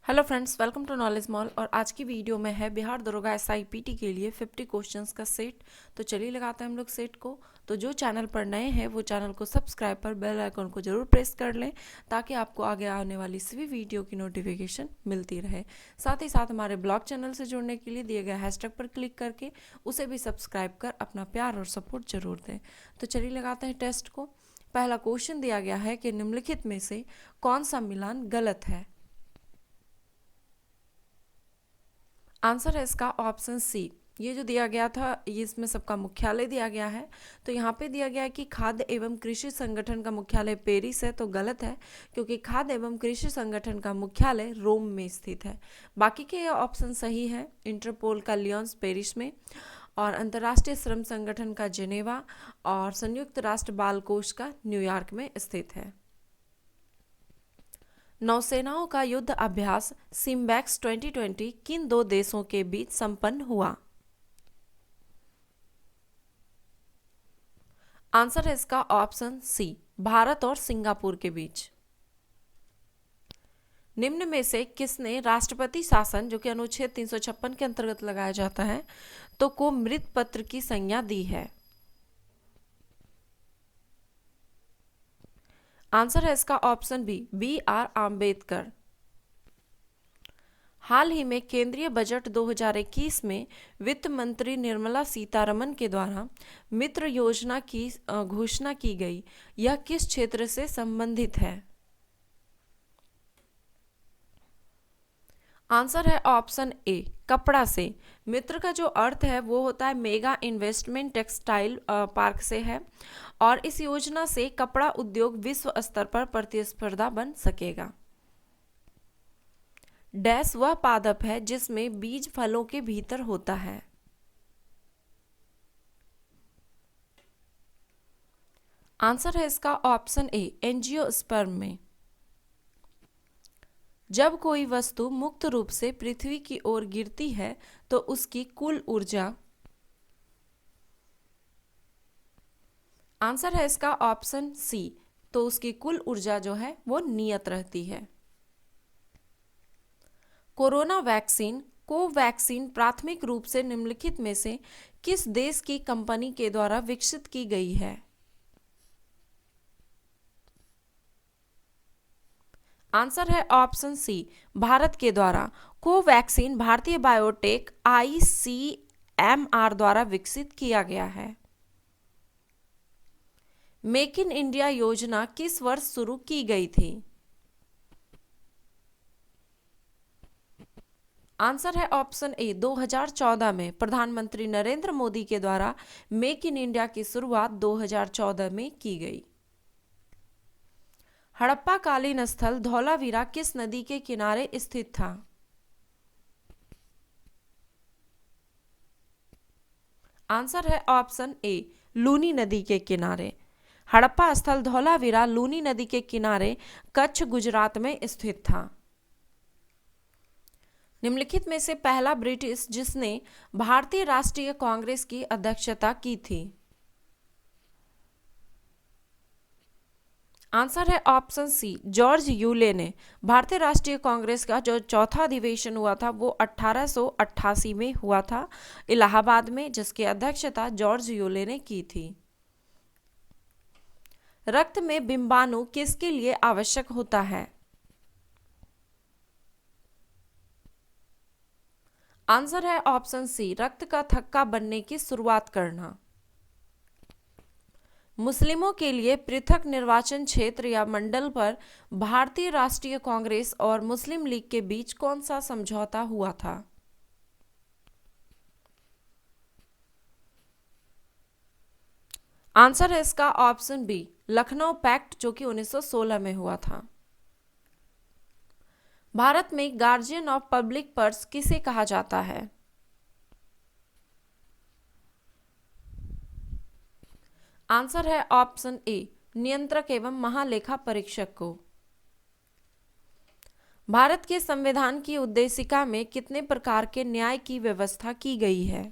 Hello friends, welcome to knowledge mall. और आज की वीडियो में है बिहार दरोगा एसआईपीटी के लिए 50 क्वेश्चंस का सेट। तो चलिए लगाते हैं हम लोग सेट को। तो जो चैनल पर नए हैं वो चैनल को सब्सक्राइब पर बेल आइकन को जरूर प्रेस कर लें ताकि आपको आगे आने वाली सभी वीडियो की नोटिफिकेशन मिलती रहे। साथ ही साथ हमारे ब्लॉग चैनल से जुड़ने के लिए दिए गए हैशटैग पर क्लिक करके उसे भी सब्सक्राइब कर अपना प्यार और सपोर्ट जरूर दें। तो चलिए लगाते हैं टेस्ट को। पहला क्वेश्चन दिया गया है कि निम्नलिखित में से कौन सा मिलान गलत है। आंसर है इसका ऑप्शन सी। ये जो दिया गया था ये इसमें सबका मुख्यालय दिया गया है। तो यहाँ पे दिया गया है कि खाद्य एवं कृषि संगठन का मुख्यालय पेरिस है, तो गलत है क्योंकि खाद्य एवं कृषि संगठन का मुख्यालय रोम में स्थित है। बाकी के ये ऑप्शन सही है। इंटरपोल का लियोन्स पेरिस में, और अंतर्राष्ट्रीय श्रम संगठन का जेनेवा, और संयुक्त राष्ट्र बाल कोष का न्यूयॉर्क में स्थित है। नौसेनाओं का युद्ध अभ्यास सिम्बैक्स 2020 किन दो देशों के बीच संपन्न हुआ। आंसर है इसका ऑप्शन सी, भारत और सिंगापुर के बीच। निम्न में से किसने राष्ट्रपति शासन, जो कि अनुच्छेद 356 के अंतर्गत लगाया जाता है, तो को मृत पत्र की संज्ञा दी है। आंसर है इसका ऑप्शन बी आर आम्बेडकर। हाल ही में केंद्रीय बजट 2021 में वित्त मंत्री निर्मला सीतारमन के द्वारा मित्र योजना की घोषणा की गई। यह किस क्षेत्र से संबंधित है। आंसर है ऑप्शन ए, कपड़ा से। मित्र का जो अर्थ है वो होता है मेगा इन्वेस्टमेंट टेक्सटाइल पार्क से है, और इस योजना से कपड़ा उद्योग विश्व स्तर पर प्रतिस्पर्धा बन सकेगा। डैश वह पादप है जिसमें बीज फलों के भीतर होता है। आंसर है इसका ऑप्शन ए, एंजियोस्पर्म में। जब कोई वस्तु मुक्त रूप से पृथ्वी की ओर गिरती है तो उसकी कुल ऊर्जा। आंसर है इसका ऑप्शन सी, तो उसकी कुल ऊर्जा जो है वो नियत रहती है। कोरोना वैक्सीन कोवैक्सीन प्राथमिक रूप से निम्नलिखित में से किस देश की कंपनी के द्वारा विकसित की गई है। आंसर है ऑप्शन सी, भारत के द्वारा। कोवैक्सीन भारतीय बायोटेक ICMR द्वारा विकसित किया गया है। मेक इन इंडिया योजना किस वर्ष शुरू की गई थी। आंसर है ऑप्शन ए, 2014 में प्रधानमंत्री नरेंद्र मोदी के द्वारा मेक इन इंडिया की शुरुआत 2014 में की गई। हड़प्पा कालीन स्थल धौलावीरा किस नदी के किनारे स्थित था। आंसर है ऑप्शन ए, लूनी नदी के किनारे। हड़प्पा स्थल धौलावीरा लूनी नदी के किनारे कच्छ, गुजरात में स्थित था। निम्नलिखित में से पहला ब्रिटिश जिसने भारतीय राष्ट्रीय कांग्रेस की अध्यक्षता की थी। आंसर है ऑप्शन सी, जॉर्ज यूले ने। भारतीय राष्ट्रीय कांग्रेस का जो चौथा अधिवेशन हुआ था वो 1888 में हुआ था इलाहाबाद में, जिसकी अध्यक्षता जॉर्ज यूले ने की थी। रक्त में बिंबाणु किसके लिए आवश्यक होता है। आंसर है ऑप्शन सी, रक्त का थक्का बनने की शुरुआत करना। मुस्लिमों के लिए पृथक निर्वाचन क्षेत्र या मंडल पर भारतीय राष्ट्रीय कांग्रेस और मुस्लिम लीग के बीच कौन सा समझौता हुआ था। आंसर है इसका ऑप्शन बी, लखनऊ पैक्ट, जो कि 1916 में हुआ था। भारत में गार्जियन ऑफ पब्लिक पर्स किसे कहा जाता है। आंसर है ऑप्शन ए, नियंत्रक एवं महालेखा परीक्षक को। भारत के संविधान की उद्देशिका में कितने प्रकार के न्याय की व्यवस्था की गई है।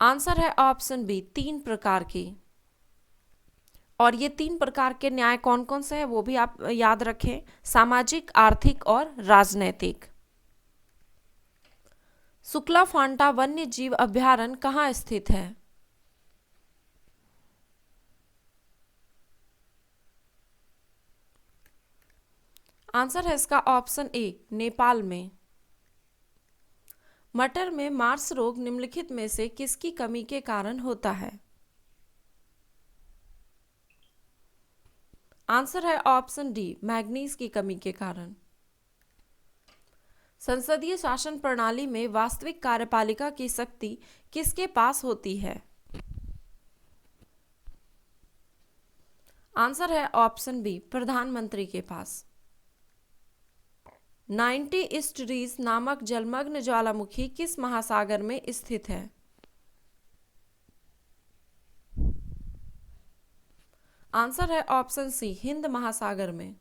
आंसर है ऑप्शन बी, 3 प्रकार की। और ये 3 प्रकार के न्याय कौन कौन से हैं वो भी आप याद रखें, सामाजिक, आर्थिक और राजनैतिक। सुकला फांटा वन्य जीव अभयारण्य कहाँ स्थित है? आंसर है इसका ऑप्शन ए, नेपाल में। मटर में मार्स रोग निम्नलिखित में से किसकी कमी के कारण होता है? आंसर है ऑप्शन डी, मैग्नीज की कमी के कारण। संसदीय शासन प्रणाली में वास्तविक कार्यपालिका की शक्ति किसके पास होती है? आंसर है ऑप्शन बी, प्रधानमंत्री के पास। 90 ईस्टरीज नामक जलमग्न ज्वालामुखी किस महासागर में स्थित है? आंसर है ऑप्शन सी, हिंद महासागर में।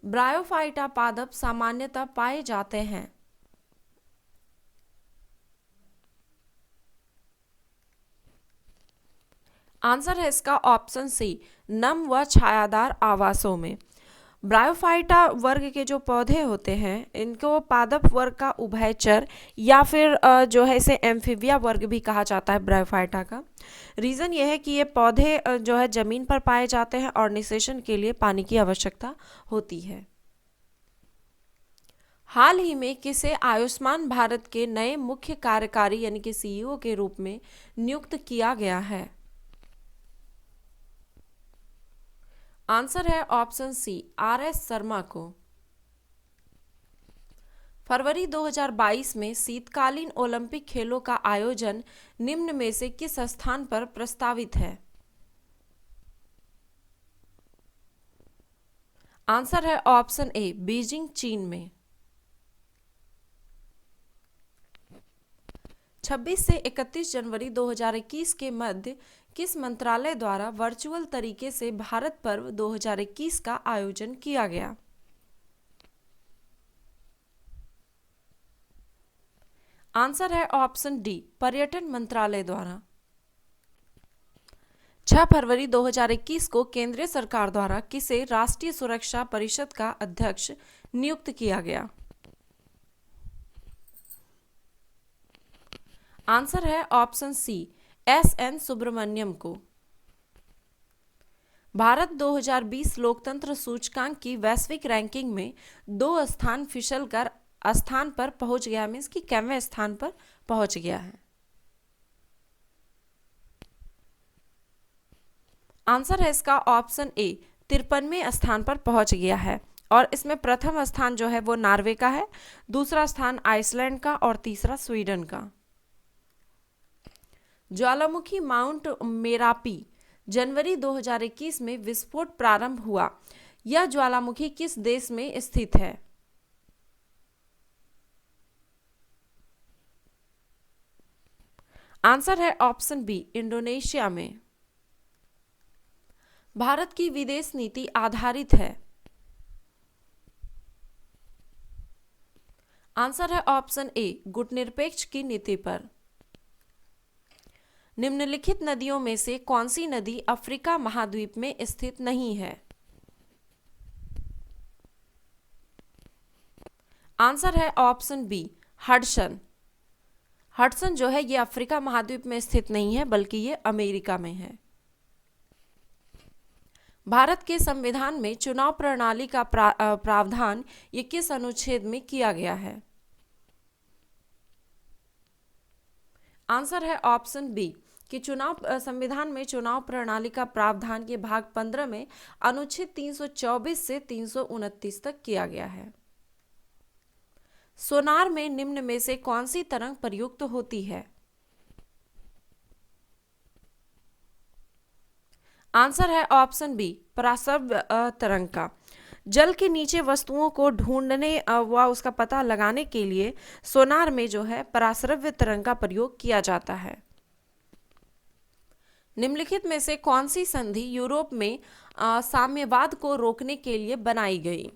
ब्रायोफाइटा पादप सामान्यतः पाए जाते हैं। आंसर है इसका ऑप्शन सी, नम व छायादार आवासों में। ब्रायोफाइटा वर्ग के जो पौधे होते हैं इनको पादप वर्ग का उभयचर या फिर जो है इसे एम्फीबिया वर्ग भी कहा जाता है ब्रायोफाइटा का। रीज़न ये है कि ये पौधे जो है ज़मीन पर पाए जाते हैं और निषेचन के लिए पानी की आवश्यकता होती है। हाल ही में किसे आयुष्मान भारत के नए मुख्य कार्यकारी यानी कि सीईओ के रूप में नियुक्त किया गया है? आंसर है ऑप्शन सी, RS शर्मा को। फरवरी 2022 में शीतकालीन ओलंपिक खेलों का आयोजन निम्न में से किस स्थान पर प्रस्तावित है? आंसर है ऑप्शन ए, बीजिंग, चीन में। 26 से 31 जनवरी 2021 के मध्य किस मंत्रालय द्वारा वर्चुअल तरीके से भारत पर्व 2021 का आयोजन किया गया? आंसर है ऑप्शन डी, पर्यटन मंत्रालय द्वारा। 6 फरवरी 2021 को केंद्रीय सरकार द्वारा किसे राष्ट्रीय सुरक्षा परिषद का अध्यक्ष नियुक्त किया गया? आंसर है ऑप्शन सी, SN सुब्रमण्यम को। भारत 2020 लोकतंत्र सूचकांक की वैश्विक रैंकिंग में 2 स्थान फिसल कर स्थान पर पहुंच गया, मीन्स कि कैवें स्थान पर पहुंच गया है? आंसर है इसका ऑप्शन ए, 53वें स्थान पर पहुंच गया है। और इसमें प्रथम स्थान जो है वो नॉर्वे का है, दूसरा स्थान आइसलैंड का और तीसरा स्वीडन का। ज्वालामुखी माउंट मेरापी जनवरी 2021 में विस्फोट प्रारंभ हुआ, यह ज्वालामुखी किस देश में स्थित है? आंसर है ऑप्शन बी, इंडोनेशिया में। भारत की विदेश नीति आधारित है? आंसर है ऑप्शन ए, गुटनिरपेक्ष की नीति पर। निम्नलिखित नदियों में से कौन सी नदी अफ्रीका महाद्वीप में स्थित नहीं है? आंसर है ऑप्शन बी, हडसन। हडसन जो है ये अफ्रीका महाद्वीप में स्थित नहीं है बल्कि ये अमेरिका में है। भारत के संविधान में चुनाव प्रणाली का प्रावधान ये किस अनुच्छेद में किया गया है? आंसर है ऑप्शन बी कि संविधान में चुनाव प्रणाली का प्रावधान के भाग 15 में अनुच्छेद 324 से 329 तक किया गया है। सोनार में निम्न में से कौन सी तरंग प्रयुक्त होती है? आंसर है ऑप्शन बी, पराश्रव्य तरंग का। जल के नीचे वस्तुओं को ढूंढने व उसका पता लगाने के लिए सोनार में जो है पराश्रव्य तरंग का प्रयोग किया जाता है। निम्नलिखित में से कौन सी संधि यूरोप में साम्यवाद को रोकने के लिए बनाई गई?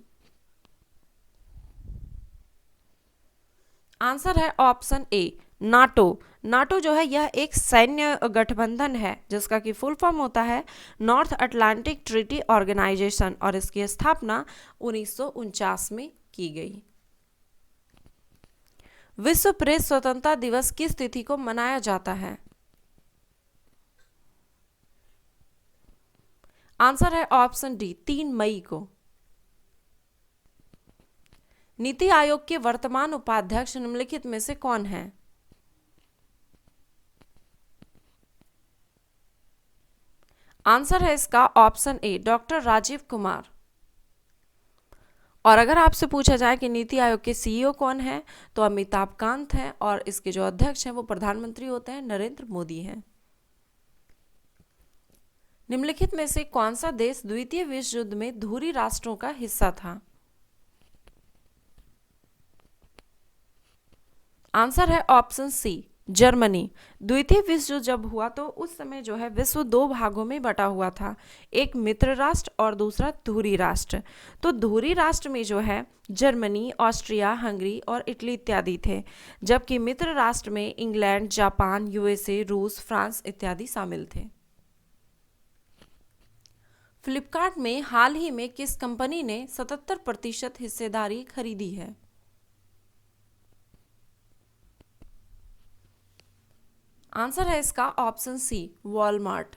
आंसर है ऑप्शन ए, नाटो। नाटो जो है यह एक सैन्य गठबंधन है जिसका कि फुल फॉर्म होता है नॉर्थ अटलांटिक ट्रीटी ऑर्गेनाइजेशन और इसकी स्थापना 1949 में की गई। विश्व प्रेस स्वतंत्रता दिवस किस तिथि को मनाया जाता है? आंसर है ऑप्शन डी 3 मई को। नीति आयोग के वर्तमान उपाध्यक्ष निम्नलिखित में से कौन है? आंसर है इसका option A doctor Rajeev Kumar. और अगर आपसे पूछा जाए कि नीति आयोग के सीईओ कौन है तो अमिताभ कांत हैं और इसके जो अध्यक्ष हैं वो प्रधानमंत्री होते हैं नरेंद्र मोदी हैं। निम्नलिखित में से कौन सा देश द्वितीय विश्व युद्ध में धुरी राष्ट्रों का हिस्सा था? आंसर है ऑप्शन सी जर्मनी। द्वितीय विश्व युद्ध जब हुआ तो उस समय जो है विश्व दो भागों में बटा हुआ था, एक मित्र राष्ट्र और दूसरा धुरी राष्ट्र। तो धुरी राष्ट्र में जो है जर्मनी, ऑस्ट्रिया, हंगरी और इटली इत्यादि थे, जबकि मित्र राष्ट्र में इंग्लैंड, जापान, यूएसए, रूस, फ्रांस इत्यादि शामिल थे। फ्लिपकार्ट में हाल ही में किस कंपनी ने 77% हिस्सेदारी खरीदी है? आंसर है इसका option C Walmart.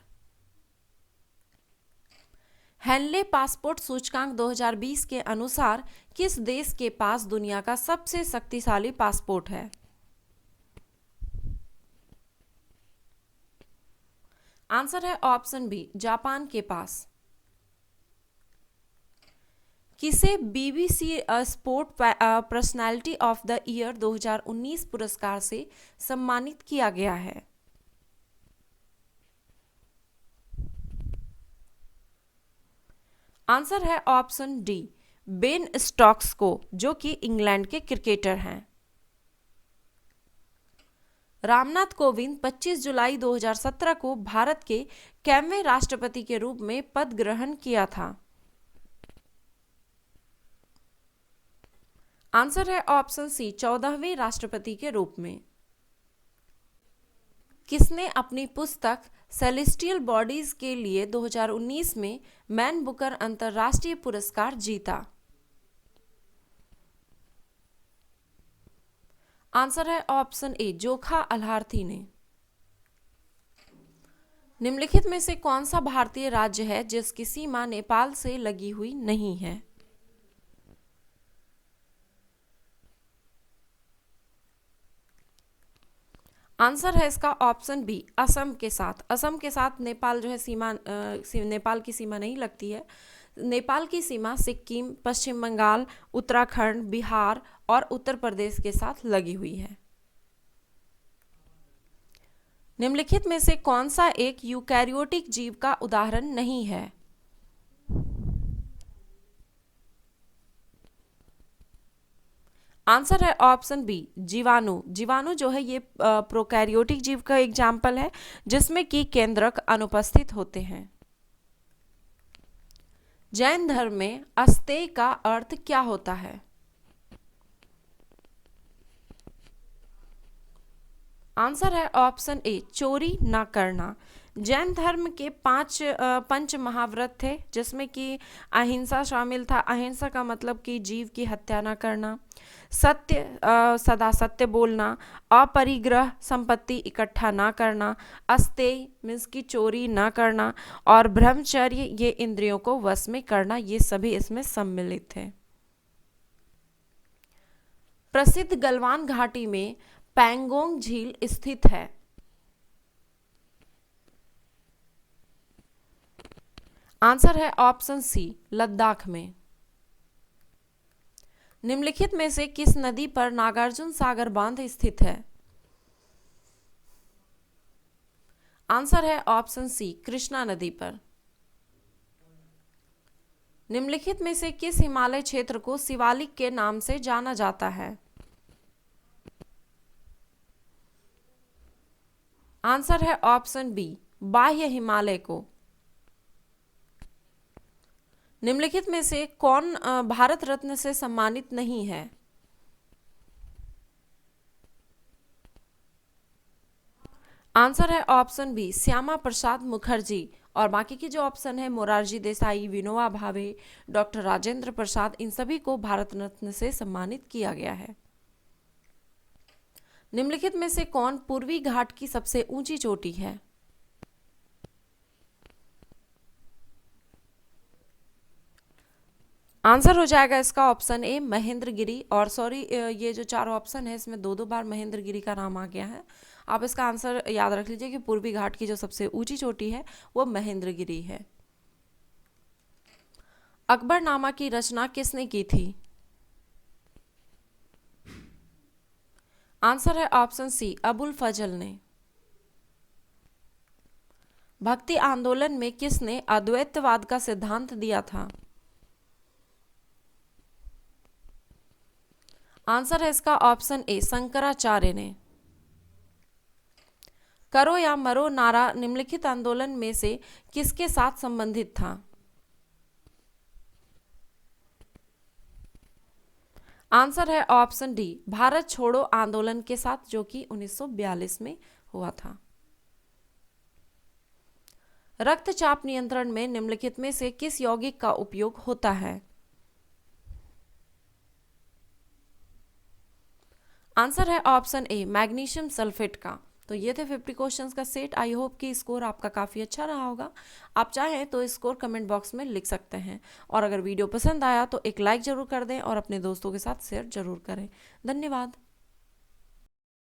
Henley passport सूचकांक 2020 के अनुसार किस देश के पास दुनिया का सबसे शक्तिशाली पासपोर्ट है? आंसर है ऑप्शन बी जापान के पास। किसे BBC sport personality of the year 2019 पुरस्कार से सम्मानित किया गया है? आंसर है ऑप्शन डी बेन स्टोक्स को, जो कि इंग्लैंड के क्रिकेटर हैं। रामनाथ कोविंद 25 जुलाई 2017 को भारत के कैमवे राष्ट्रपति के रूप में पद ग्रहण किया था? आंसर है ऑप्शन सी 14वें राष्ट्रपति के रूप में। किसने अपनी पुस्तक सेलेस्टियल बॉडीज के लिए 2019 में मैन बुकर अंतरराष्ट्रीय पुरस्कार जीता? आंसर है ऑप्शन ए जोखा अल्हार्थी ने। निम्नलिखित में से कौन सा भारतीय राज्य है जिसकी सीमा नेपाल से लगी हुई नहीं है? आंसर है इसका ऑप्शन बी असम के साथ। असम के साथ नेपाल जो है नेपाल की सीमा नहीं लगती है। नेपाल की सीमा सिक्किम, पश्चिम बंगाल, उत्तराखंड, बिहार और उत्तर प्रदेश के साथ लगी हुई है। निम्नलिखित में से कौन सा एक यूकैरियोटिक जीव का उदाहरण नहीं है? आंसर है ऑप्शन बी जीवाणु। जीवाणु जो है ये प्रोकैरियोटिक जीव का एग्जाम्पल है जिसमें कि केंद्रक अनुपस्थित होते हैं। जैन धर्म में अस्तेय का अर्थ क्या होता है? आंसर है ऑप्शन ए चोरी ना करना। जैन धर्म के पंच महाव्रत थे जिसमें कि अहिंसा शामिल था। अहिंसा का मतलब कि जीव की हत्या ना करना, सत्य सदा सत्य बोलना, अपरिग्रह संपत्ति इकट्ठा ना करना, अस्तेय मीन्स की चोरी ना करना और ब्रह्मचर्य ये इंद्रियों को वश में करना, ये सभी इसमें सम्मिलित थे। प्रसिद्ध गलवान घाटी में पैंगोंग झील स्थित है? आंसर है ऑप्शन सी लद्दाख में। निम्नलिखित में से किस नदी पर नागार्जुन सागर बांध स्थित है? आंसर है ऑप्शन सी कृष्णा नदी पर। निम्नलिखित में से किस हिमालय क्षेत्र को शिवालिक के नाम से जाना जाता है? आंसर है ऑप्शन बी बाह्य हिमालय को। निम्नलिखित में से कौन भारत रत्न से सम्मानित नहीं है? आंसर है ऑप्शन बी श्यामा प्रसाद मुखर्जी। और बाकी की जो ऑप्शन है मोरारजी देसाई, विनोबा भावे, डॉक्टर राजेंद्र प्रसाद, इन सभी को भारत रत्न से सम्मानित किया गया है। निम्नलिखित में से कौन पूर्वी घाट की सबसे ऊंची चोटी है? आंसर हो जाएगा इसका ऑप्शन ए महेंद्रगिरी। और सॉरी, ये जो चार ऑप्शन है इसमें दो बार महेंद्रगिरी का नाम आ गया है। आप इसका आंसर याद रख लीजिए कि पूर्वी घाट की जो सबसे ऊंची चोटी है वो महेंद्रगिरी है। अकबरनामा की रचना किसने की थी? आंसर है ऑप्शन सी अबुल फजल ने। भक्ति आंदोलन में किसने अद्वैतवाद का सिद्धांत दिया था? आंसर है इसका ऑप्शन ए शंकराचार्य ने। करो या मरो नारा निम्नलिखित आंदोलन में से किसके साथ संबंधित था? आंसर है ऑप्शन डी भारत छोड़ो आंदोलन के साथ, जो कि 1942 में हुआ था। रक्तचाप नियंत्रण में निम्नलिखित में से किस यौगिक का उपयोग होता है? आंसर है ऑप्शन ए मैग्नीशियम सल्फेट का। तो ये थे 50 क्वेश्चंस का सेट। आई होप कि स्कोर आपका काफ़ी अच्छा रहा होगा। आप चाहें तो स्कोर कमेंट बॉक्स में लिख सकते हैं। और अगर वीडियो पसंद आया तो एक लाइक ज़रूर कर दें और अपने दोस्तों के साथ शेयर ज़रूर करें। धन्यवाद।